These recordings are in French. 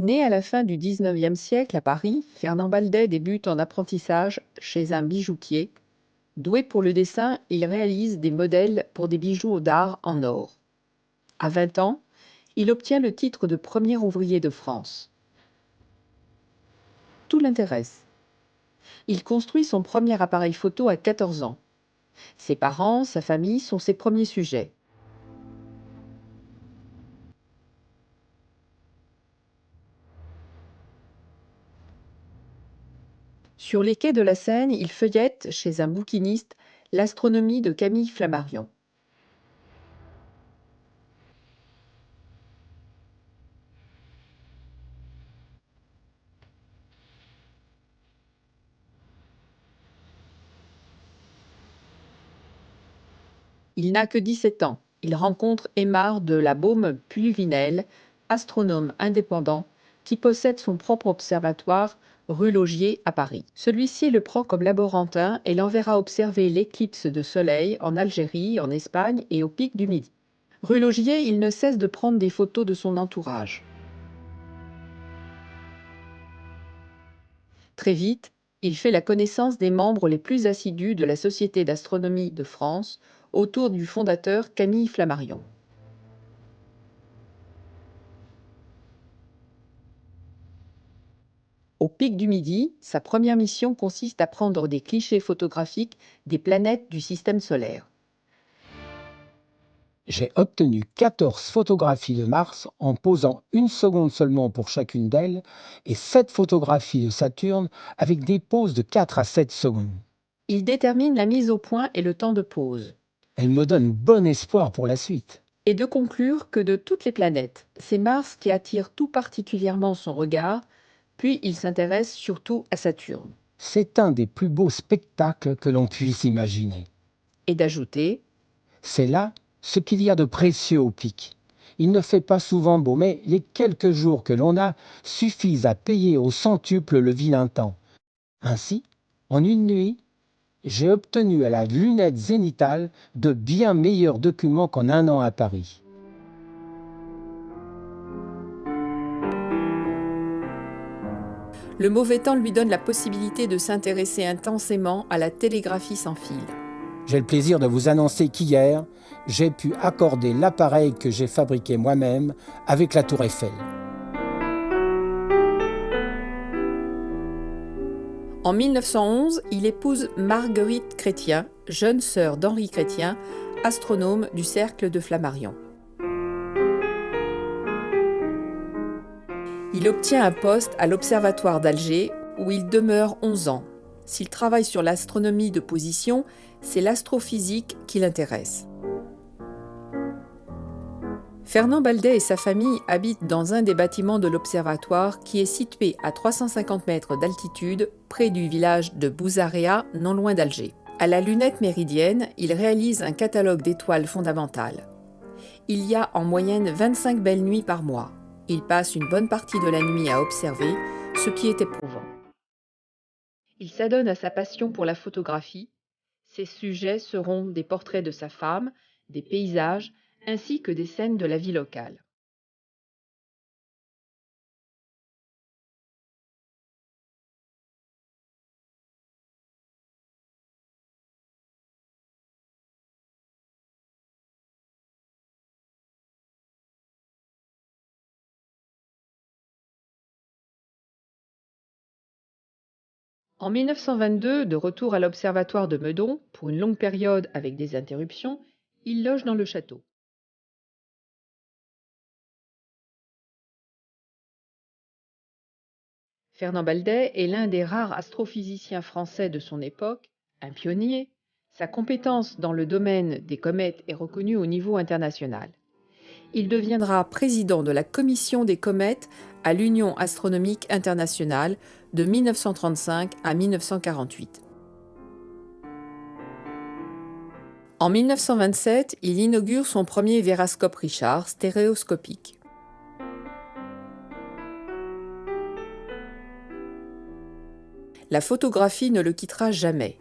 Né à la fin du XIXe siècle à Paris, Fernand Baldet débute en apprentissage chez un bijoutier. Doué pour le dessin, il réalise des modèles pour des bijoux d'art en or. À 20 ans, il obtient le titre de premier ouvrier de France. Tout l'intéresse. Il construit son premier appareil photo à 14 ans. Ses parents, sa famille sont ses premiers sujets. Sur les quais de la Seine, il feuillette, chez un bouquiniste, l'astronomie de Camille Flammarion. Il n'a que 17 ans. Il rencontre Aimard de la Baume-Pulvinel, astronome indépendant, qui possède son propre observatoire rue Laugier à Paris. Celui-ci le prend comme laborantin et l'enverra observer l'éclipse de soleil en Algérie, en Espagne et au pic du Midi. Rue Laugier, il ne cesse de prendre des photos de son entourage. Très vite, il fait la connaissance des membres les plus assidus de la Société d'astronomie de France, autour du fondateur Camille Flammarion. Au pic du Midi, sa première mission consiste à prendre des clichés photographiques des planètes du système solaire. J'ai obtenu 14 photographies de Mars en posant 1 seconde seulement pour chacune d'elles et 7 photographies de Saturne avec des pauses de 4 à 7 secondes. Il détermine la mise au point et le temps de pause. Elles me donnent bon espoir pour la suite. Et de conclure que de toutes les planètes, c'est Mars qui attire tout particulièrement son regard, puis il s'intéresse surtout à Saturne. C'est un des plus beaux spectacles que l'on puisse imaginer. Et d'ajouter: C'est là ce qu'il y a de précieux au pic. Il ne fait pas souvent beau, mais les quelques jours que l'on a suffisent à payer au centuple le vilain temps. Ainsi, en une nuit, j'ai obtenu à la lunette zénithale de bien meilleurs documents qu'en un an à Paris. Le mauvais temps lui donne la possibilité de s'intéresser intensément à la télégraphie sans fil. J'ai le plaisir de vous annoncer qu'hier, j'ai pu accorder l'appareil que j'ai fabriqué moi-même avec la Tour Eiffel. En 1911, il épouse Marguerite Chrétien, jeune sœur d'Henri Chrétien, astronome du cercle de Flammarion. Il obtient un poste à l'Observatoire d'Alger, où il demeure 11 ans. S'il travaille sur l'astronomie de position, c'est l'astrophysique qui l'intéresse. Fernand Baldet et sa famille habitent dans un des bâtiments de l'observatoire qui est situé à 350 mètres d'altitude, près du village de Bouzarea, non loin d'Alger. À la lunette méridienne, il réalise un catalogue d'étoiles fondamentales. Il y a en moyenne 25 belles nuits par mois. Il passe une bonne partie de la nuit à observer, ce qui est éprouvant. Il s'adonne à sa passion pour la photographie. Ses sujets seront des portraits de sa femme, des paysages, ainsi que des scènes de la vie locale. En 1922, de retour à l'observatoire de Meudon, pour une longue période avec des interruptions, il loge dans le château. Fernand Baldet est l'un des rares astrophysiciens français de son époque, un pionnier. Sa compétence dans le domaine des comètes est reconnue au niveau international. Il deviendra président de la Commission des comètes à l'Union astronomique internationale de 1935 à 1948. En 1927, il inaugure son premier vérascope Richard, stéréoscopique. La photographie ne le quittera jamais.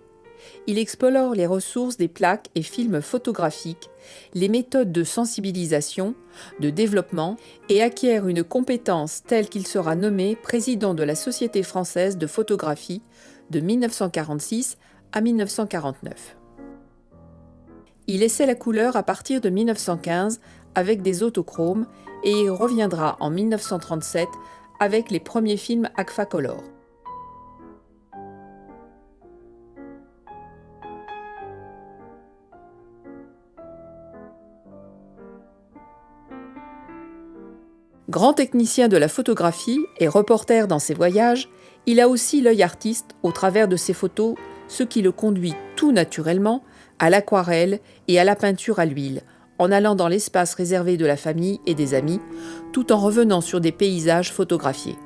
Il explore les ressources des plaques et films photographiques, les méthodes de sensibilisation, de développement et acquiert une compétence telle qu'il sera nommé président de la Société française de photographie de 1946 à 1949. Il essaie la couleur à partir de 1915 avec des autochromes et y reviendra en 1937 avec les premiers films Agfacolor. Grand technicien de la photographie et reporter dans ses voyages, il a aussi l'œil artiste au travers de ses photos, ce qui le conduit tout naturellement à l'aquarelle et à la peinture à l'huile, en allant dans l'espace réservé de la famille et des amis, tout en revenant sur des paysages photographiés.